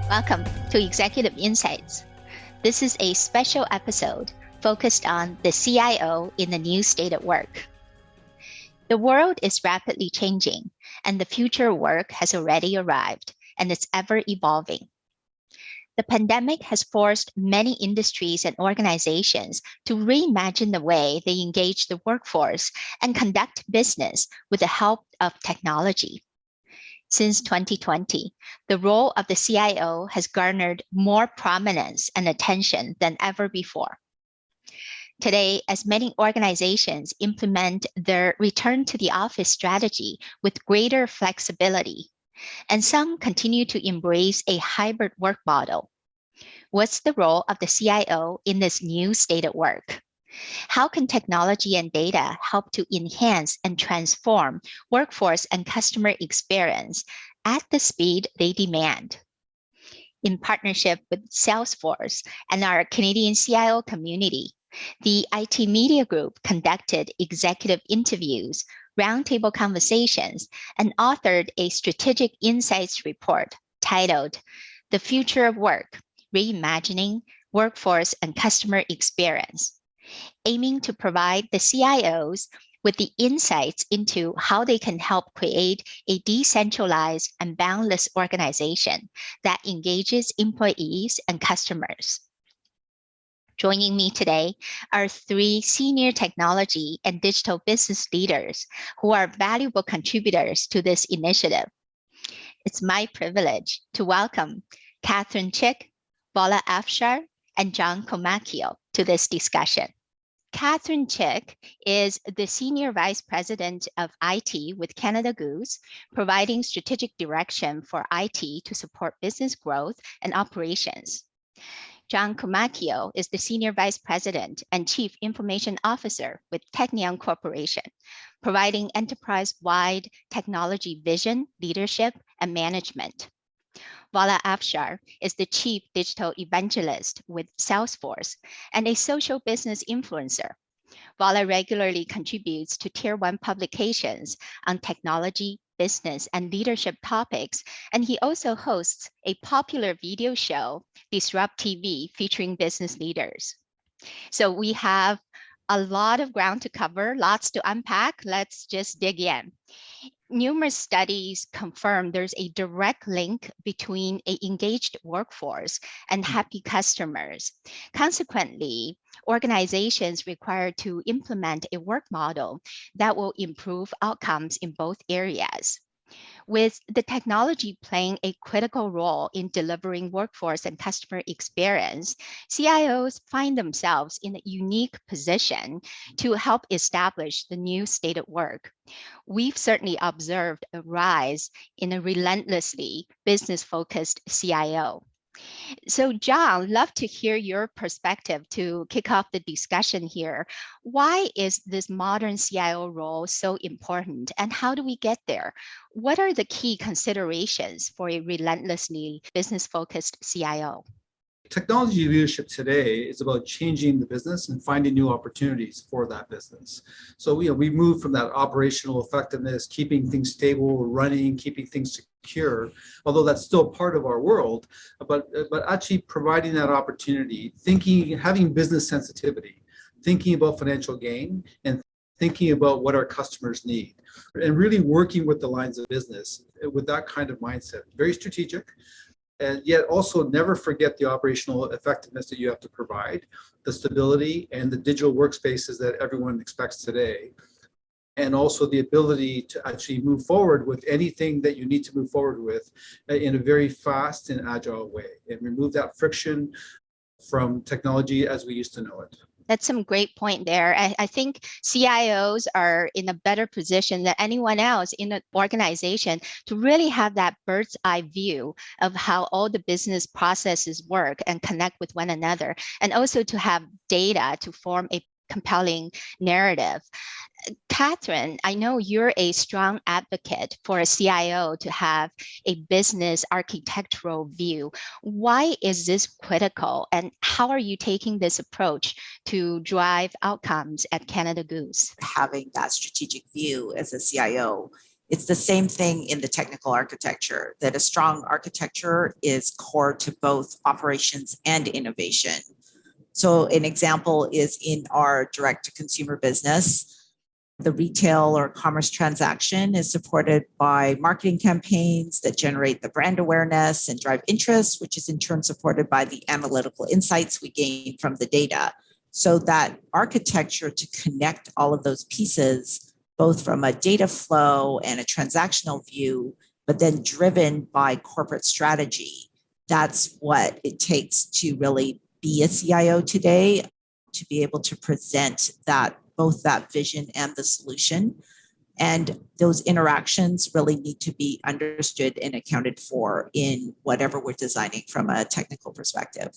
Welcome to Executive Insights. This is a special episode focused on the CIO in the new state of work. The world is rapidly changing, and the future of work has already arrived, and it's ever evolving. The pandemic has forced many industries and organizations to reimagine the way they engage the workforce and conduct business with the help of technology. Since 2020, the role of the CIO has garnered more prominence and attention than ever before. Today, as many organizations implement their return to the office strategy with greater flexibility, and some continue to embrace a hybrid work model, what's the role of the CIO in this new state of work? How can technology and data help to enhance and transform workforce and customer experience at the speed they demand? In partnership with Salesforce and our Canadian CIO community, the IT Media Group conducted executive interviews, roundtable conversations, and authored a strategic insights report titled The Future of Work, Reimagining Workforce and Customer Experience, aiming to provide the CIOs with the insights into how they can help create a decentralized and boundless organization that engages employees and customers. Joining me today are three senior technology and digital business leaders who are valuable contributors to this initiative. It's my privilege to welcome Catherine Chick, Vala Afshar, and John Comacchio to this discussion. Catherine Chick is the Senior Vice President of IT with Canada Goose, providing strategic direction for IT to support business growth and operations. John Comacchio is the Senior Vice President and Chief Information Officer with Technion Corporation, providing enterprise-wide technology vision, leadership, and management. Vala Afshar is the Chief Digital Evangelist with Salesforce and a social business influencer. Vala regularly contributes to Tier 1 publications on technology, business, and leadership topics, and he also hosts a popular video show, Disrupt TV, featuring business leaders. So we have a lot of ground to cover, lots to unpack. Let's just dig in. Numerous studies confirm there's a direct link between an engaged workforce and happy customers. Consequently, organizations require to implement a work model that will improve outcomes in both areas. With the technology playing a critical role in delivering workforce and customer experience, CIOs find themselves in a unique position to help establish the new state of work. We've certainly observed a rise in a relentlessly business-focused CIO. So, John, love to hear your perspective to kick off the discussion here. Why is this modern CIO role so important, and how do we get there? What are the key considerations for a relentlessly business-focused CIO? Technology leadership today is about changing the business and finding new opportunities for that business. So we move from that operational effectiveness, keeping things stable, running, keeping things secure, although that's still part of our world, but actually providing that opportunity, having business sensitivity, thinking about financial gain, and thinking about what our customers need, and really working with the lines of business with that kind of mindset. Very strategic, and yet also never forget the operational effectiveness that you have to provide, the stability and the digital workspaces that everyone expects today, and also the ability to actually move forward with anything that you need to move forward with in a very fast and agile way, and remove that friction from technology as we used to know it. That's some great point there. I think CIOs are in a better position than anyone else in an organization to really have that bird's eye view of how all the business processes work and connect with one another, and also to have data to form a compelling narrative. Catherine, I know you're a strong advocate for a CIO to have a business architectural view. Why is this critical, and how are you taking this approach to drive outcomes at Canada Goose? Having that strategic view as a CIO It's the same thing in the technical architecture, that a strong architecture is core to both operations and innovation. So an example is in our direct-to-consumer business. The retail or commerce transaction is supported by marketing campaigns that generate the brand awareness and drive interest, which is in turn supported by the analytical insights we gain from the data. So that architecture to connect all of those pieces, both from a data flow and a transactional view, but then driven by corporate strategy. That's what it takes to really be a CIO today, to be able to present that, both that vision and the solution. And those interactions really need to be understood and accounted for in whatever we're designing from a technical perspective.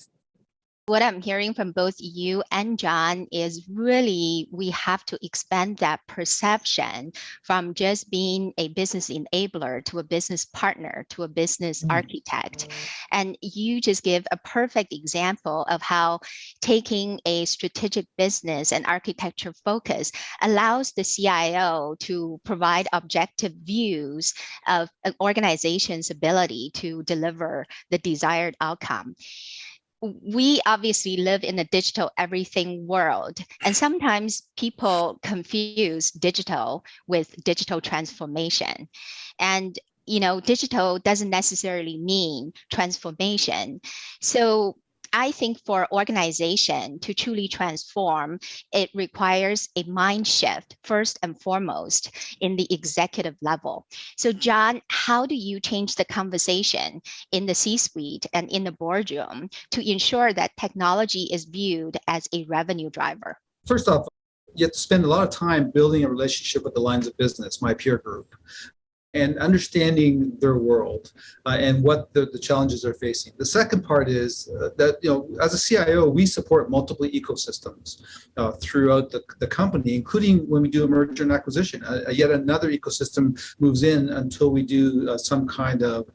What I'm hearing from both you and John is really we have to expand that perception from just being a business enabler to a business partner to a business architect. And you just give a perfect example of how taking a strategic business and architecture focus allows the CIO to provide objective views of an organization's ability to deliver the desired outcome. We obviously live in a digital everything world, and sometimes people confuse digital with digital transformation. And digital doesn't necessarily mean transformation. So I think for organization to truly transform, it requires a mind shift first and foremost in the executive level. So John, how do you change the conversation in the C-suite and in the boardroom to ensure that technology is viewed as a revenue driver? First off, you have to spend a lot of time building a relationship with the lines of business, my peer group, and understanding their world and what the challenges they're facing. The second part is that, as a CIO, we support multiple ecosystems throughout the company, including when we do a merger and acquisition. Yet another ecosystem moves in until we do some kind of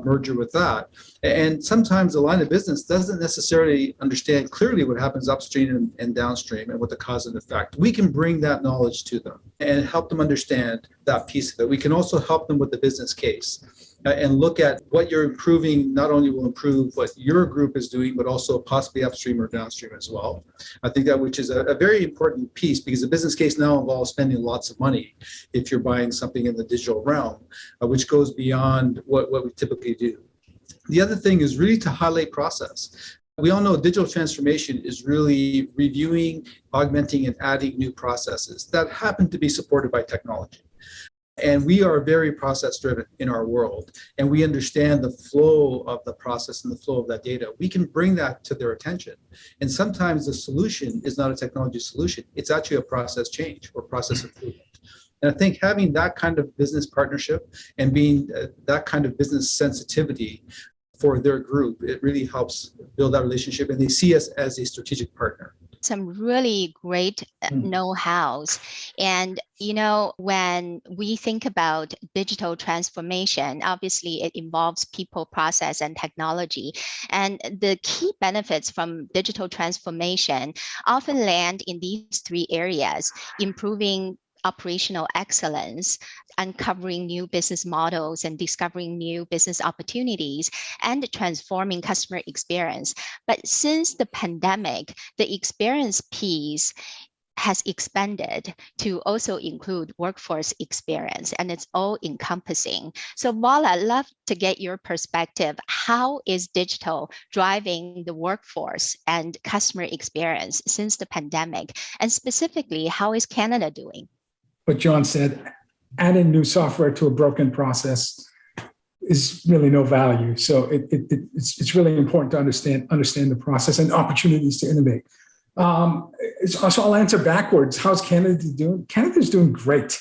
merger with that. And sometimes the line of business doesn't necessarily understand clearly what happens upstream and downstream and what the cause and effect. We can bring that knowledge to them and help them understand that piece of it. We can also help them with the business case and look at what you're improving. Not only will improve what your group is doing, but also possibly upstream or downstream as well. I think that which is a very important piece, because the business case now involves spending lots of money if you're buying something in the digital realm, which goes beyond what we typically do. The other thing is really to highlight process. We all know digital transformation is really reviewing, augmenting, and adding new processes that happen to be supported by technology. And we are very process driven in our world, and we understand the flow of the process and the flow of that data. We can bring that to their attention. And sometimes the solution is not a technology solution. It's actually a process change or process improvement. And I think having that kind of business partnership and being that kind of business sensitivity for their group, it really helps build that relationship, and they see us as a strategic partner. Some really great know-hows. And, when we think about digital transformation, obviously it involves people, process, and technology. And the key benefits from digital transformation often land in these three areas: improving operational excellence, uncovering new business models and discovering new business opportunities, and transforming customer experience. But since the pandemic, the experience piece has expanded to also include workforce experience, and it's all encompassing. So Vala, I'd love to get your perspective. How is digital driving the workforce and customer experience since the pandemic? And specifically, how is Canada doing? What John said, adding new software to a broken process is really no value. So it's really important to understand the process and opportunities to innovate. So I'll answer backwards. How's Canada doing? Canada's doing great.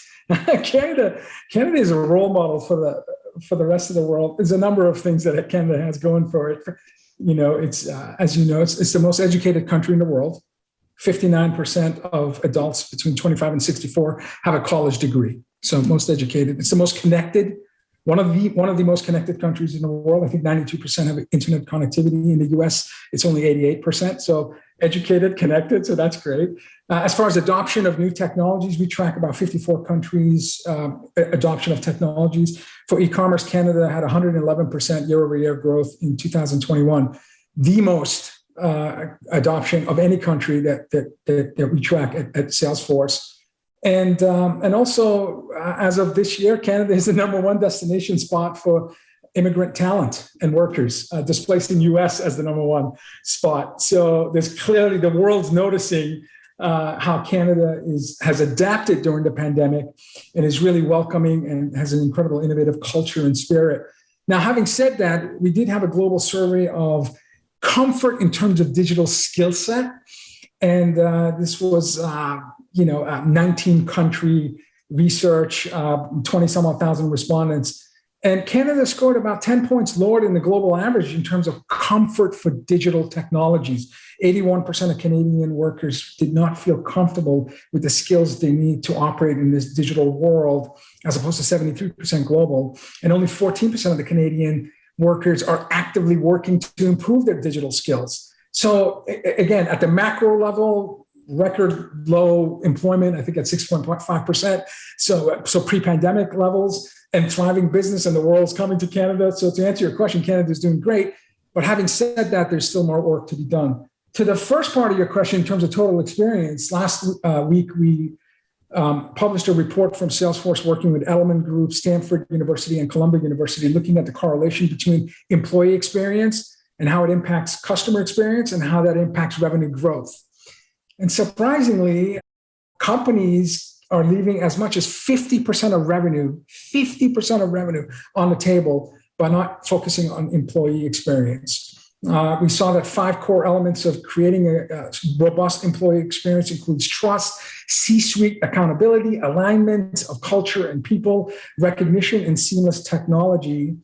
Canada is a role model for the rest of the world. There's a number of things that Canada has going for it. It's it's the most educated country in the world. 59% of adults between 25 and 64 have a college degree. So most educated. It's the most connected, one of the most connected countries in the world. I think 92% have internet connectivity. In the US, it's only 88%. So educated, connected, so that's great. As far as adoption of new technologies, we track about 54 countries' adoption of technologies. For e-commerce, Canada had 111% year-over-year growth in 2021, the most adoption of any country that we track at Salesforce. And also, as of this year, Canada is the number one destination spot for immigrant talent and workers, displacing US as the number one spot. So there's clearly, the world's noticing how Canada has adapted during the pandemic and is really welcoming and has an incredible innovative culture and spirit. Now, having said that, we did have a global survey of comfort in terms of digital skill set. And this was, 19 country research, 20 some odd thousand respondents. And Canada scored about 10 points lower than the global average in terms of comfort for digital technologies. 81% of Canadian workers did not feel comfortable with the skills they need to operate in this digital world, as opposed to 73% global. And only 14% of the Canadian workers are actively working to improve their digital skills. So again, at the macro level, record low employment, I think at 6.5%. So pre-pandemic levels, and thriving business, and the world's coming to Canada. So to answer your question, Canada is doing great. But having said that, there's still more work to be done. To the first part of your question, in terms of total experience, last week we published a report from Salesforce working with Element Group, Stanford University, and Columbia University, looking at the correlation between employee experience and how it impacts customer experience and how that impacts revenue growth. And surprisingly, companies are leaving as much as 50% of revenue on the table by not focusing on employee experience. We saw that 5 core elements of creating a robust employee experience includes trust, C-suite accountability, alignment of culture and people, recognition, and seamless technology.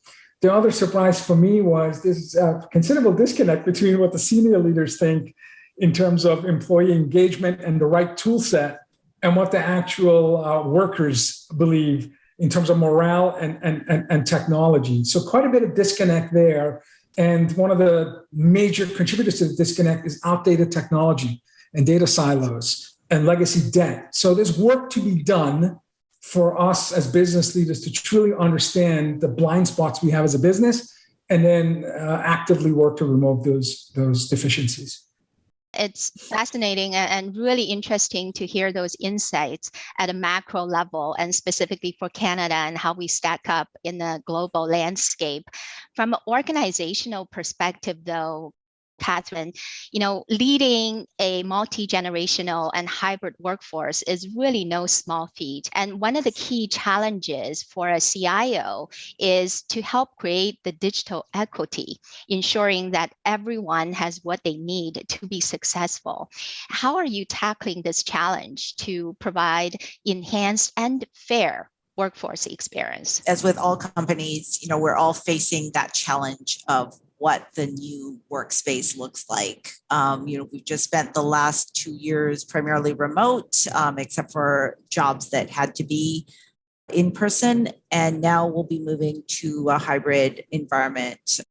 The other surprise for me was this considerable disconnect between what the senior leaders think in terms of employee engagement and the right tool set, and what the actual workers believe in terms of morale and technology. So quite a bit of disconnect there. And one of the major contributors to the disconnect is outdated technology and data silos and legacy debt. So there's work to be done for us as business leaders to truly understand the blind spots we have as a business, and then actively work to remove those deficiencies. It's fascinating and really interesting to hear those insights at a macro level, and specifically for Canada and how we stack up in the global landscape. From an organizational perspective, though, Catherine, leading a multi-generational and hybrid workforce is really no small feat. And one of the key challenges for a CIO is to help create the digital equity, ensuring that everyone has what they need to be successful. How are you tackling this challenge to provide enhanced and fair workforce experience? As with all companies, we're all facing that challenge of what the new workspace looks like. We've just spent the last 2 years primarily remote, except for jobs that had to be in person. And now we'll be moving to a hybrid environment,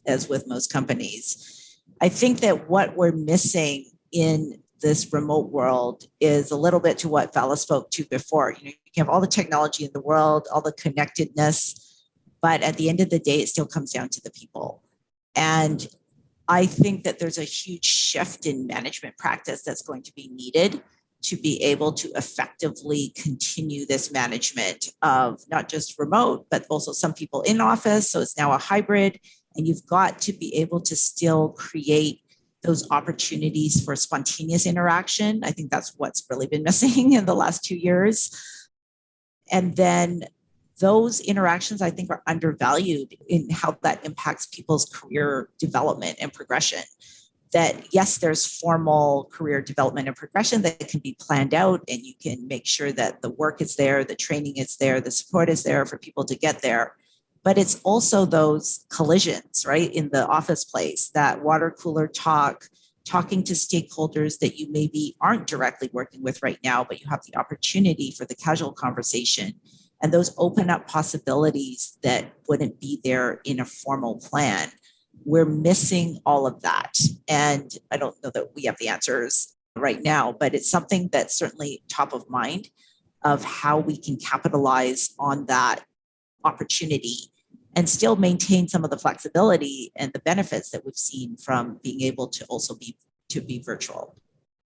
as with most companies. I think that what we're missing in this remote world is a little bit to what Vala spoke to before. You can have all the technology in the world, all the connectedness, but at the end of the day, it still comes down to the people. And I think that there's a huge shift in management practice that's going to be needed to be able to effectively continue this management of not just remote, but also some people in office. So it's now a hybrid, and you've got to be able to still create those opportunities for spontaneous interaction. I think that's what's really been missing in the last 2 years. And then those interactions, I think, are undervalued in how that impacts people's career development and progression. That yes, there's formal career development and progression that can be planned out, and you can make sure that the work is there, the training is there, the support is there for people to get there. But it's also those collisions, right, in the office place, that water cooler talk, talking to stakeholders that you maybe aren't directly working with right now, but you have the opportunity for the casual conversation. And those open up possibilities that wouldn't be there in a formal plan. we're missing all of that. And I don't know that we have the answers right now, but it's something that's certainly top of mind of how we can capitalize on that opportunity and still maintain some of the flexibility and the benefits that we've seen from being able to also be virtual.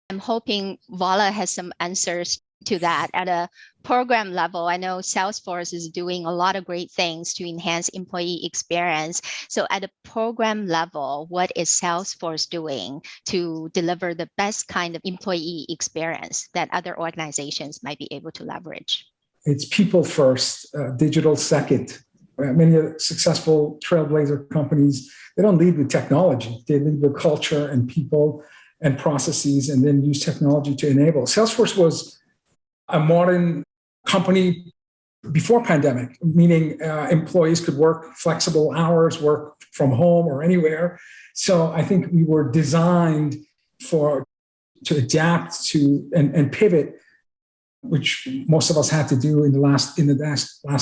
I'm hoping Vala has some answers to that. At a program level, I know Salesforce is doing a lot of great things to enhance employee experience. So at a program level, what is Salesforce doing to deliver the best kind of employee experience that other organizations might be able to leverage? It's people first, digital second. Many successful trailblazer companies, they don't lead with technology. They lead with culture and people and processes, and then use technology to enable. Salesforce was a modern company before pandemic, meaning employees could work flexible hours, work from home or anywhere. So I think we were designed to adapt to and pivot, which most of us had to do in the last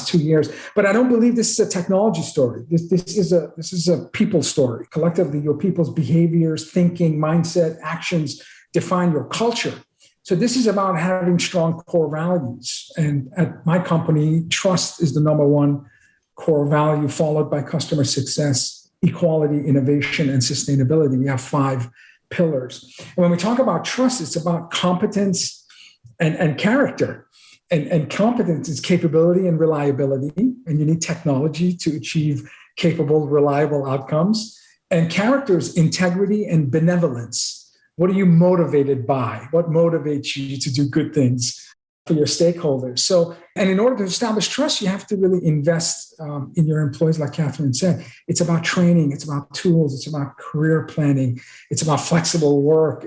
2 years. But I don't believe this is a technology story. This is a people story. Collectively, your people's behaviors, thinking, mindset, actions define your culture. So this is about having strong core values. And at my company, trust is the number one core value, followed by customer success, equality, innovation, and sustainability. We have 5 pillars. And when we talk about trust, it's about competence and character. And competence is capability and reliability. And you need technology to achieve capable, reliable outcomes. And character is integrity and benevolence. What are you motivated by? What motivates you to do good things for your stakeholders? So, and in order to establish trust, you have to really invest in your employees, like Catherine said. It's about training. It's about tools. It's about career planning. It's about flexible work.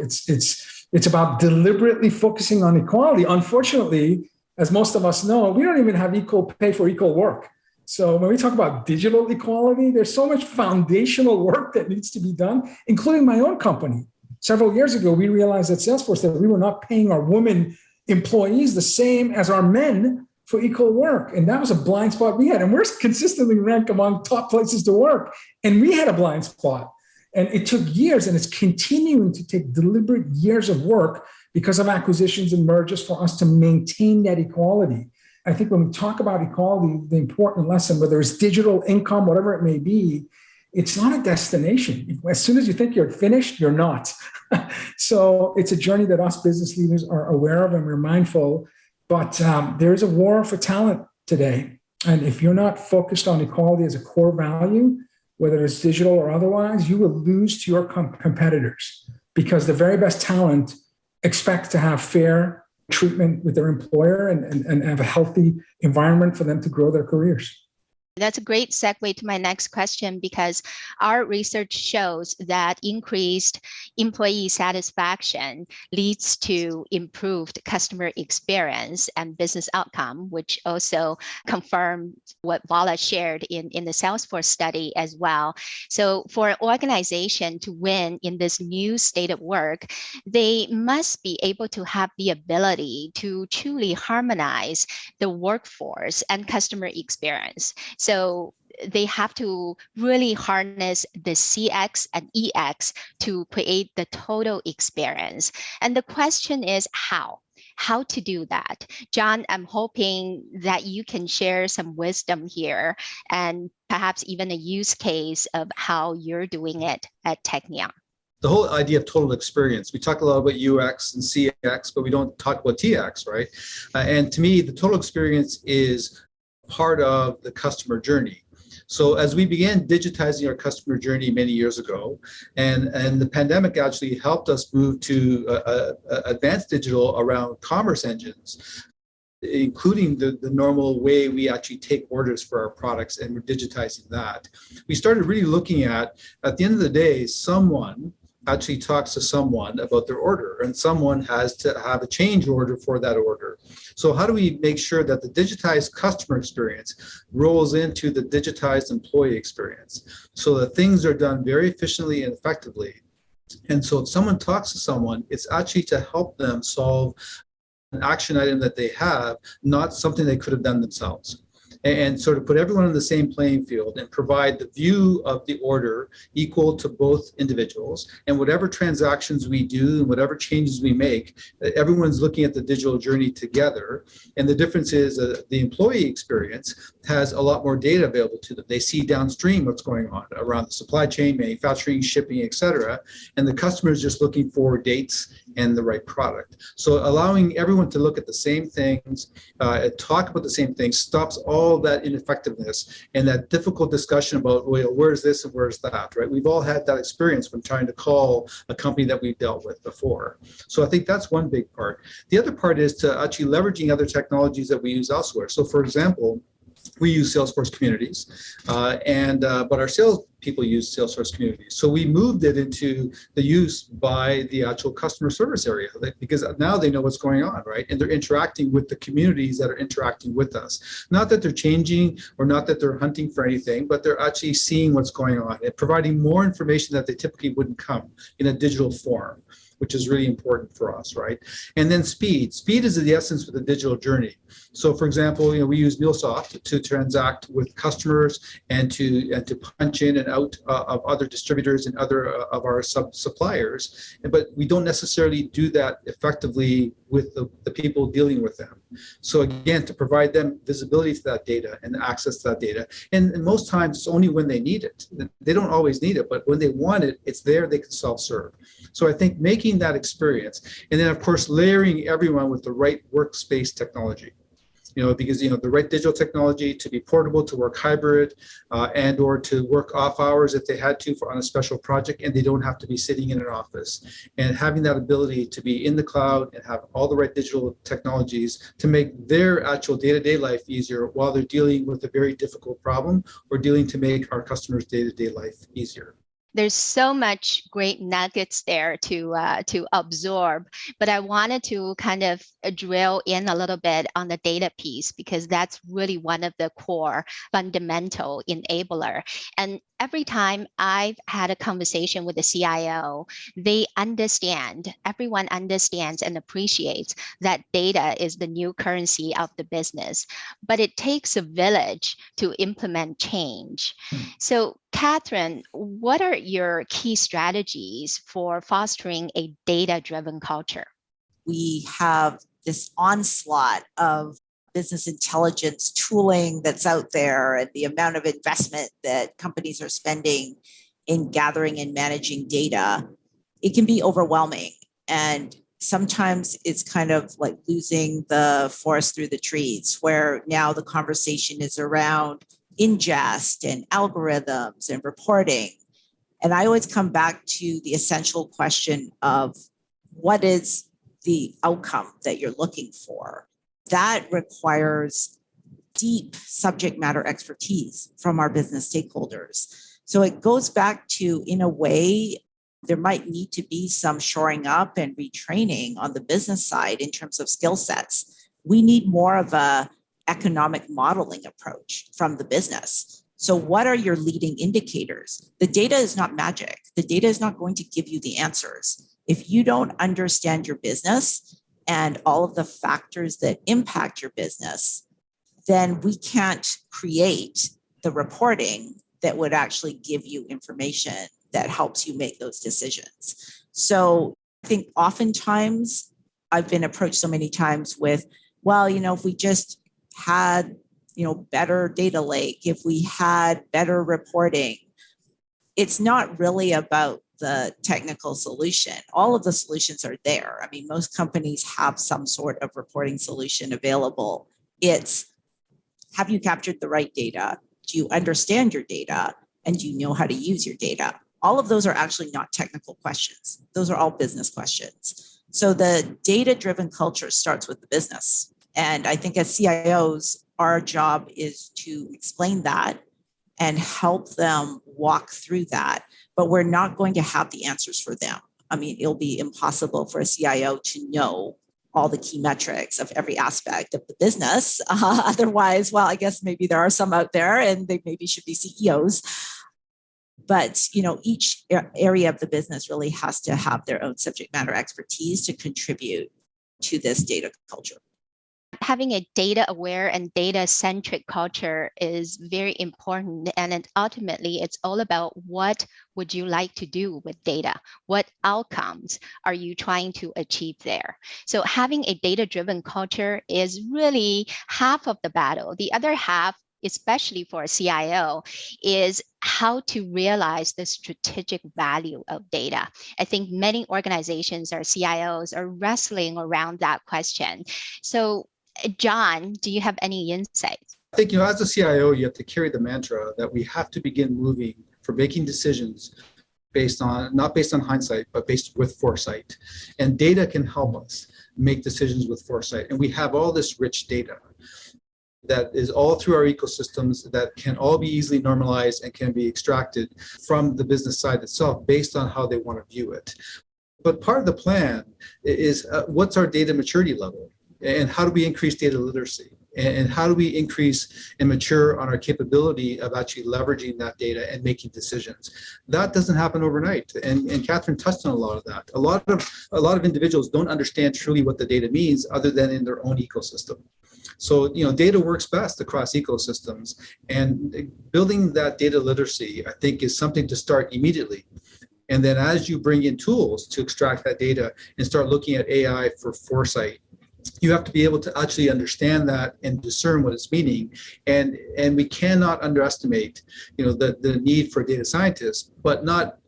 It's about deliberately focusing on equality. Unfortunately, as most of us know, we don't even have equal pay for equal work. So when we talk about digital equality, there's so much foundational work that needs to be done, including my own company. Several years ago, we realized at Salesforce that we were not paying our women employees the same as our men for equal work. And that was a blind spot we had. And we're consistently ranked among top places to work. And we had a blind spot. And it took years, and it's continuing to take deliberate years of work because of acquisitions and mergers for us to maintain that equality. I think when we talk about equality, the important lesson, whether it's digital income, whatever it may be, it's not a destination. As soon as you think you're finished, you're not. So it's a journey that us business leaders are aware of and we're mindful. But there is a war for talent today. And if you're not focused on equality as a core value, whether it's digital or otherwise, you will lose to your competitors, because the very best talent expect to have fair treatment with their employer and have a healthy environment for them to grow their careers. That's a great segue to my next question, because our research shows that increased employee satisfaction leads to improved customer experience and business outcome, which also confirmed what Vala shared in the Salesforce study as well. So for an organization to win in this new state of work, they must be able to have the ability to truly harmonize the workforce and customer experience. So they have to really harness the CX and EX to create the total experience. And the question is how to do that. John, I'm hoping that you can share some wisdom here and perhaps even a use case of how you're doing it at Technia. The whole idea of total experience, we talk a lot about UX and CX, but we don't talk about TX, right? And to me, the total experience is part of the customer journey. So as we began digitizing our customer journey many years ago, and the pandemic actually helped us move to advanced digital around commerce engines, including the normal way we actually take orders for our products, and we're digitizing that. We started really looking at the end of the day, someone actually talks to someone about their order, and someone has to have a change order for that order. So how do we make sure that the digitized customer experience rolls into the digitized employee experience so that things are done very efficiently and effectively? And so if someone talks to someone, it's actually to help them solve an action item that they have, not something they could have done themselves. and sort of put everyone on the same playing field and provide the view of the order equal to both individuals. And whatever transactions we do and whatever changes we make, everyone's looking at the digital journey together. And the difference is the employee experience has a lot more data available to them. They see downstream what's going on around the supply chain, manufacturing, shipping, et cetera. And the customer is just looking for dates and the right product. So allowing everyone to look at the same things, talk about the same things, stops all that ineffectiveness and that difficult discussion about, well, where's this and where's that, right? We've all had that experience when trying to call a company that we've dealt with before. So I think that's one big part. The other part is to actually leveraging other technologies that we use elsewhere. So for example, we use Salesforce communities, but our sales people use Salesforce communities. So we moved it into the use by the actual customer service area because now they know what's going on, right? And they're interacting with the communities that are interacting with us. Not that they're changing or not that they're hunting for anything, but they're actually seeing what's going on and providing more information that they typically wouldn't come in a digital form, which is really important for us, right? And then speed. Speed is the essence of the digital journey. So for example, we use MuleSoft to transact with customers and to punch in and out of other distributors and other of our suppliers, but we don't necessarily do that effectively with the people dealing with them. So again, to provide them visibility to that data and access to that data. And most times it's only when they need it. They don't always need it, but when they want it, it's there, they can self-serve. So I think making that experience, and then of course, layering everyone with the right workspace technology. Because the right digital technology to be portable, to work hybrid, and or to work off hours if they had to on a special project, and they don't have to be sitting in an office. And having that ability to be in the cloud and have all the right digital technologies to make their actual day-to-day life easier while they're dealing with a very difficult problem or dealing to make our customers' day-to-day life easier. There's so much great nuggets there to absorb, but I wanted to kind of drill in a little bit on the data piece because that's really one of the core fundamental enabler. And every time I've had a conversation with a CIO, everyone understands and appreciates that data is the new currency of the business, but it takes a village to implement change. So Catherine, what are your key strategies for fostering a data-driven culture? We have this onslaught of business intelligence tooling that's out there and the amount of investment that companies are spending in gathering and managing data. It can be overwhelming. And sometimes it's kind of like losing the forest through the trees, where now the conversation is around ingest and algorithms and reporting. And I always come back to the essential question of what is the outcome that you're looking for? That requires deep subject matter expertise from our business stakeholders. So it goes back to, in a way, there might need to be some shoring up and retraining on the business side in terms of skill sets. We need more of a economic modeling approach from the business. So what are your leading indicators? The data is not magic. The data is not going to give you the answers. If you don't understand your business and all of the factors that impact your business, then we can't create the reporting that would actually give you information that helps you make those decisions. So I think oftentimes I've been approached so many times with, well, if we just had, better data lake, if we had better reporting, it's not really about the technical solution. All of the solutions are there. I mean, most companies have some sort of reporting solution available. It's, have you captured the right data? Do you understand your data? And do you know how to use your data? All of those are actually not technical questions. Those are all business questions. So the data-driven culture starts with the business. And I think as CIOs, our job is to explain that and help them walk through that. But we're not going to have the answers for them. I mean, it'll be impossible for a CIO to know all the key metrics of every aspect of the business. Otherwise, well, I guess maybe there are some out there and they maybe should be CEOs. But, each area of the business really has to have their own subject matter expertise to contribute to this data culture. having a data aware and data centric culture is very important. And ultimately, it's all about what would you like to do with data? What outcomes are you trying to achieve there? So having a data-driven culture is really half of the battle. The other half, especially for a CIO, is how to realize the strategic value of data. I think many organizations or CIOs are wrestling around that question. So, John, do you have any insights? I think, as a CIO, you have to carry the mantra that we have to begin moving for making decisions not based on hindsight, but based with foresight. And data can help us make decisions with foresight. And we have all this rich data that is all through our ecosystems that can all be easily normalized and can be extracted from the business side itself based on how they want to view it. But part of the plan is what's our data maturity level, and how do we increase data literacy? And how do we increase and mature on our capability of actually leveraging that data and making decisions? That doesn't happen overnight. And Catherine touched on a lot of that. A lot of individuals don't understand truly what the data means other than in their own ecosystem. So, data works best across ecosystems, and building that data literacy, I think, is something to start immediately. And then as you bring in tools to extract that data and start looking at AI for foresight, you have to be able to actually understand that and discern what it's meaning. And we cannot underestimate, the need for data scientists, but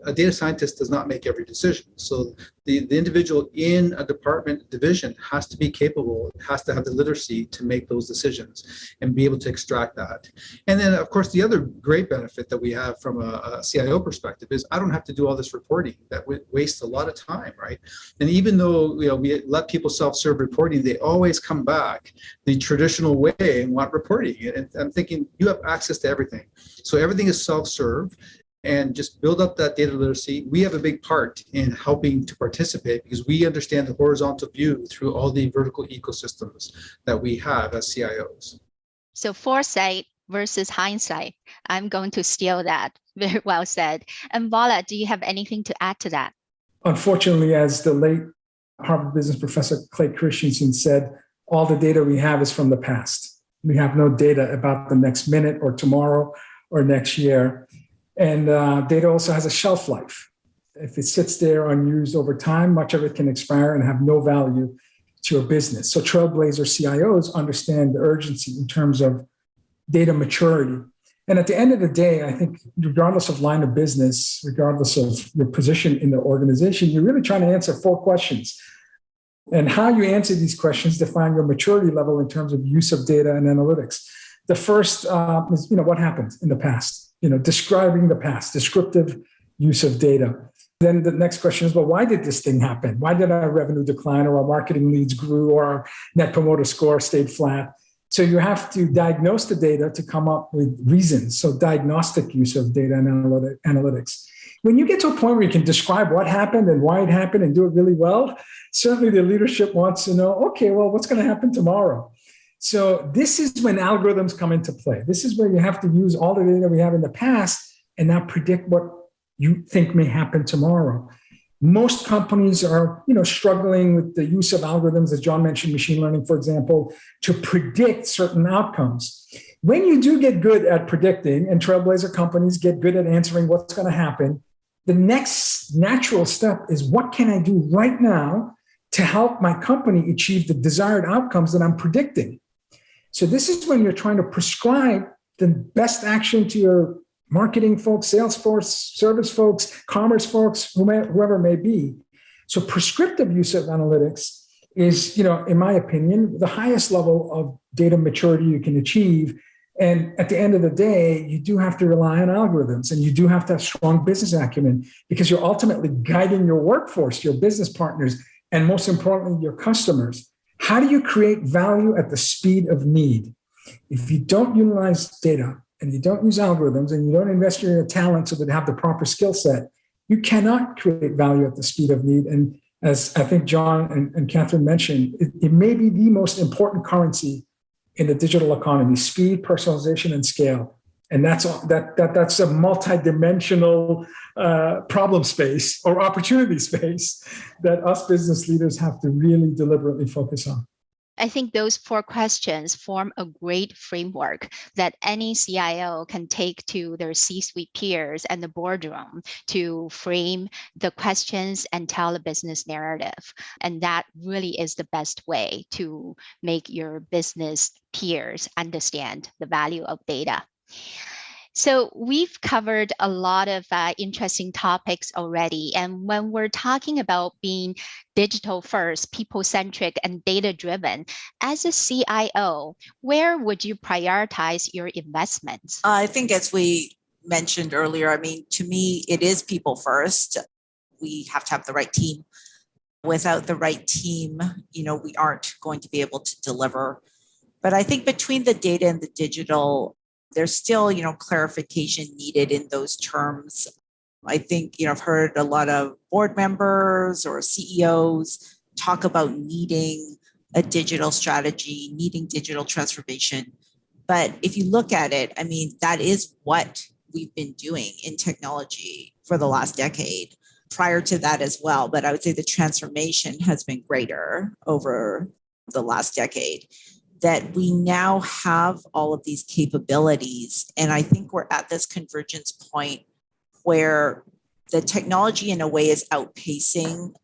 a data scientist does not make every decision. So the individual in a department division has to be capable, has to have the literacy to make those decisions and be able to extract that. And then, of course, the other great benefit that we have from a CIO perspective is I don't have to do all this reporting. That wastes a lot of time, right? And even though we let people self-serve reporting, they always come back the traditional way and want reporting. And I'm thinking you have access to everything. So everything is self-serve. And just build up that data literacy. We have a big part in helping to participate because we understand the horizontal view through all the vertical ecosystems that we have as CIOs. So foresight versus hindsight. I'm going to steal that. Very well said. And Vala, do you have anything to add to that? Unfortunately, as the late Harvard business professor Clay Christensen said, all the data we have is from the past. We have no data about the next minute or tomorrow or next year. And data also has a shelf life. If it sits there unused over time, much of it can expire and have no value to your business. So trailblazer CIOs understand the urgency in terms of data maturity. And at the end of the day, I think regardless of line of business, regardless of your position in the organization, you're really trying to answer 4 questions. And how you answer these questions define your maturity level in terms of use of data and analytics. The first is, what happened in the past? Describing the past, descriptive use of data. Then the next question is, well, why did this thing happen? Why did our revenue decline, or our marketing leads grew, or our net promoter score stayed flat? So you have to diagnose the data to come up with reasons. So diagnostic use of data and analytics. When you get to a point where you can describe what happened and why it happened and do it really well, certainly the leadership wants to know, okay, well, what's going to happen tomorrow? So this is when algorithms come into play. This is where you have to use all the data we have in the past and now predict what you think may happen tomorrow. Most companies are, struggling with the use of algorithms, as John mentioned, machine learning, for example, to predict certain outcomes. When you do get good at predicting, and trailblazer companies get good at answering what's going to happen, the next natural step is, what can I do right now to help my company achieve the desired outcomes that I'm predicting? So this is when you're trying to prescribe the best action to your marketing folks, Salesforce, service folks, commerce folks, whoever it may be. So prescriptive use of analytics is, in my opinion, the highest level of data maturity you can achieve. And at the end of the day, you do have to rely on algorithms, and you do have to have strong business acumen, because you're ultimately guiding your workforce, your business partners, and most importantly, your customers. How do you create value at the speed of need? If you don't utilize data and you don't use algorithms and you don't invest in your talent so that they have the proper skill set, you cannot create value at the speed of need. And as I think John and Catherine mentioned, it may be the most important currency in the digital economy: speed, personalization, and scale. And that's a multidimensional problem space or opportunity space that us business leaders have to really deliberately focus on. I think those 4 questions form a great framework that any CIO can take to their C-suite peers and the boardroom to frame the questions and tell a business narrative. And that really is the best way to make your business peers understand the value of data. So we've covered a lot of interesting topics already. And when we're talking about being digital first, people-centric, and data-driven, as a CIO, where would you prioritize your investments? I think as we mentioned earlier, I mean, to me, it is people first. We have to have the right team. Without the right team, we aren't going to be able to deliver. But I think between the data and the digital, there's still, clarification needed in those terms. I think, I've heard a lot of board members or CEOs talk about needing a digital strategy, needing digital transformation. But if you look at it, I mean, that is what we've been doing in technology for the last decade. Prior to that as well, but I would say the transformation has been greater over the last decade, that we now have all of these capabilities. And I think we're at this convergence point where the technology in a way is outpacing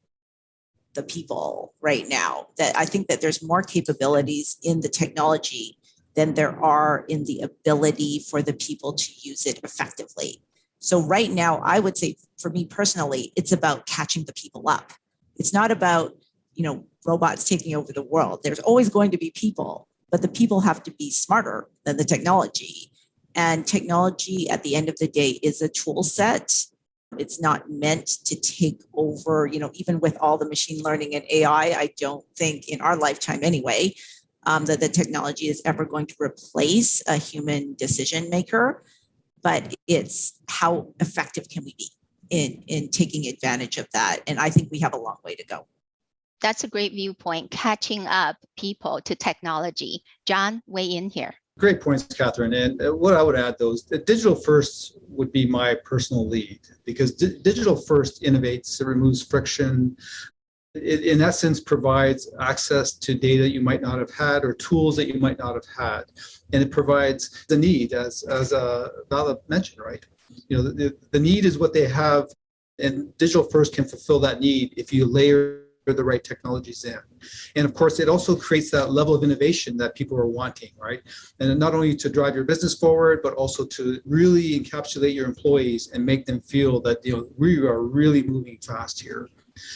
the people right now. That I think that there's more capabilities in the technology than there are in the ability for the people to use it effectively. So right now, I would say for me personally, it's about catching the people up. It's not about, robots taking over the world. There's always going to be people, but the people have to be smarter than the technology. And technology at the end of the day is a tool set. It's not meant to take over, even with all the machine learning and AI, I don't think in our lifetime anyway, that the technology is ever going to replace a human decision maker. But it's how effective can we be in taking advantage of that? And I think we have a long way to go. That's a great viewpoint, catching up people to technology. John, weigh in here. Great points, Catherine. And what I would add, though, is that digital first would be my personal lead, because digital first innovates, it removes friction. It, in essence, provides access to data you might not have had or tools that you might not have had. And it provides the need, as Vala mentioned, right? The need is what they have, and digital first can fulfill that need if you layer the right technologies in. And of course, it also creates that level of innovation that people are wanting, right? And not only to drive your business forward, but also to really encapsulate your employees and make them feel that we are really moving fast here.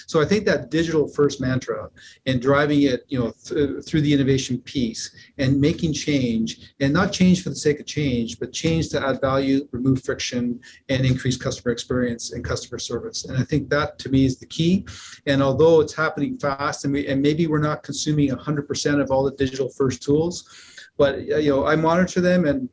So I think that digital first mantra and driving it, through the innovation piece and making change, and not change for the sake of change, but change to add value, remove friction, and increase customer experience and customer service. And I think that to me is the key. And although it's happening fast, and maybe we're not consuming 100% of all the digital first tools, but I monitor them, and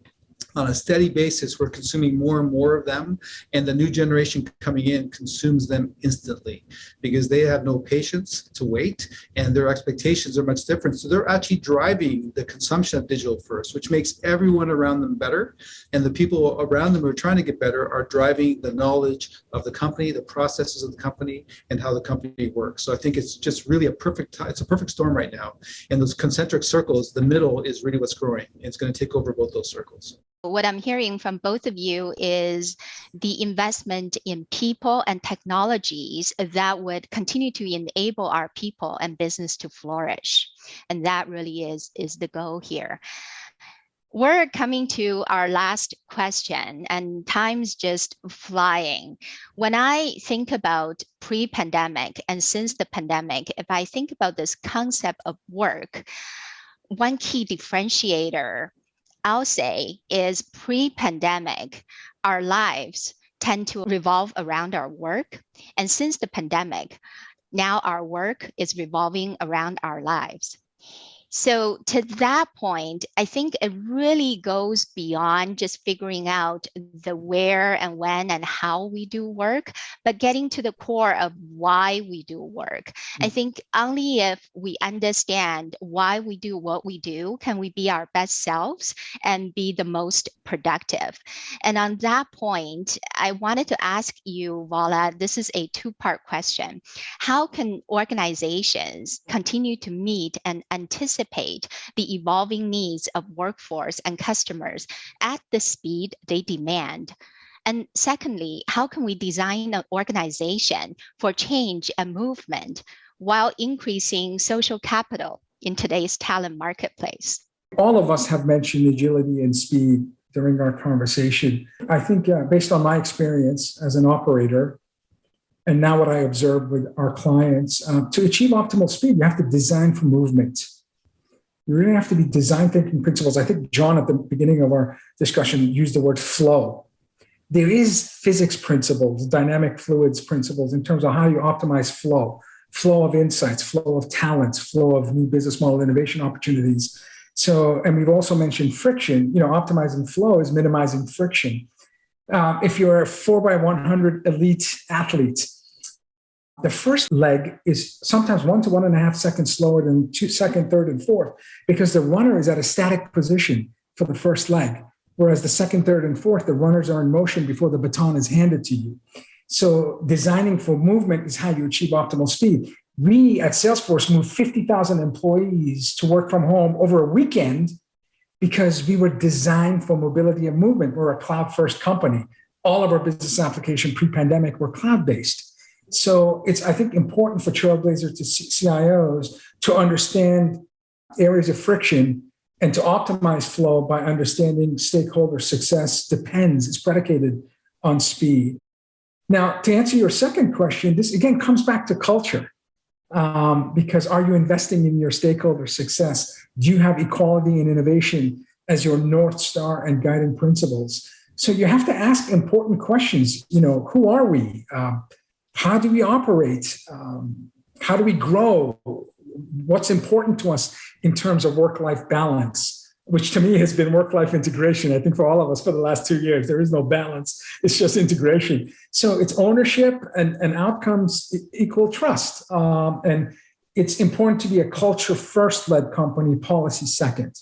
on a steady basis, we're consuming more and more of them, and the new generation coming in consumes them instantly because they have no patience to wait, and their expectations are much different. So they're actually driving the consumption of digital first, which makes everyone around them better, and the people around them who are trying to get better are driving the knowledge of the company, the processes of the company, and how the company works. So I think it's just really a perfect storm right now. And those concentric circles, the middle is really what's growing. It's going to take over both those circles. What I'm hearing from both of you is the investment in people and technologies that would continue to enable our people and business to flourish. And that really is the goal here. We're coming to our last question, and time's just flying. When I think about pre-pandemic and since the pandemic, if I think about this concept of work, one key differentiator I'll say is pre-pandemic, our lives tend to revolve around our work. And since the pandemic, now our work is revolving around our lives. So to that point, I think it really goes beyond just figuring out the where and when and how we do work, but getting to the core of why we do work. I think only if we understand why we do what we do, can we be our best selves and be the most productive. And on that point, I wanted to ask you, Vala, this is a two-part question. How can organizations continue to meet and anticipate anticipate the evolving needs of workforce and customers at the speed they demand? And secondly, how can we design an organization for change and movement while increasing social capital in today's talent marketplace? All of us have mentioned agility and speed during our conversation. I think based on my experience as an operator, and now what I observe with our clients, to achieve optimal speed, you have to design for movement. You really have to be design thinking principles. I think John, at the beginning of our discussion, used the word flow. There is physics principles, dynamic fluids principles in terms of how you optimize flow of insights, flow of talents, flow of new business model innovation opportunities. So, and we've also mentioned friction. Optimizing flow is minimizing friction. If you're a 4x100 elite athlete, the first leg is sometimes 1 to 1.5 seconds slower than second, third, and fourth, because the runner is at a static position for the first leg. Whereas the second, third, and fourth, the runners are in motion before the baton is handed to you. So designing for movement is how you achieve optimal speed. We at Salesforce moved 50,000 employees to work from home over a weekend because we were designed for mobility and movement. We're a cloud-first company. All of our business applications pre-pandemic were cloud-based. So it's, I think, important for trailblazers to CIOs to understand areas of friction and to optimize flow by understanding stakeholder success is predicated on speed. Now, to answer your second question, this again comes back to culture. Because are you investing in your stakeholder success? Do you have equality and innovation as your North Star and guiding principles? So you have to ask important questions. Who are we? How do we operate? How do we grow? What's important to us in terms of work-life balance, which to me has been work-life integration. I think for all of us for the last 2 years, there is no balance. It's just integration. So it's ownership and outcomes equal trust. And it's important to be a culture-first led company, policy second.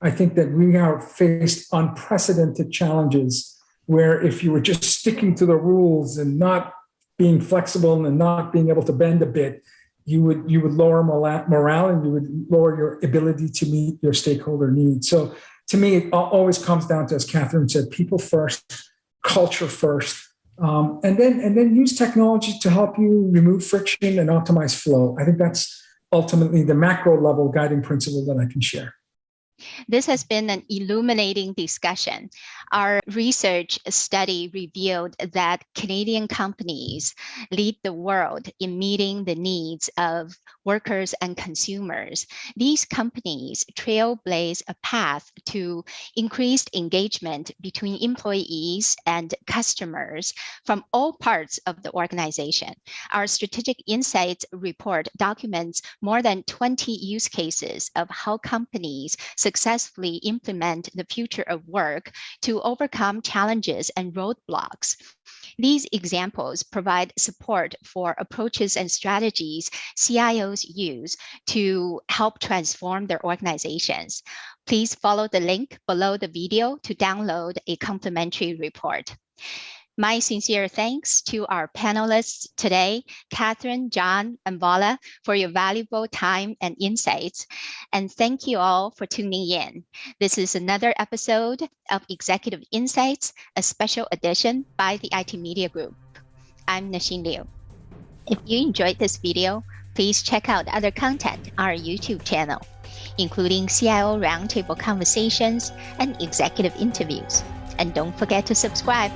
I think that we have faced unprecedented challenges where if you were just sticking to the rules and not being flexible and not being able to bend a bit, you would lower morale and you would lower your ability to meet your stakeholder needs. So to me, it always comes down to, as Catherine said, people first, culture first, and then use technology to help you remove friction and optimize flow. I think that's ultimately the macro level guiding principle that I can share. This has been an illuminating discussion. Our research study revealed that Canadian companies lead the world in meeting the needs of workers and consumers. These companies trailblaze a path to increased engagement between employees and customers from all parts of the organization. Our Strategic Insights report documents more than 20 use cases of how companies successfully implement the future of work to overcome challenges and roadblocks. These examples provide support for approaches and strategies CIOs use to help transform their organizations. Please follow the link below the video to download a complimentary report. My sincere thanks to our panelists today, Catherine, John, and Vala, for your valuable time and insights. And thank you all for tuning in. This is another episode of Executive Insights, a special edition by the IT Media Group. I'm Nasheen Liu. If you enjoyed this video, please check out other content on our YouTube channel, including CIO roundtable conversations and executive interviews. And don't forget to subscribe.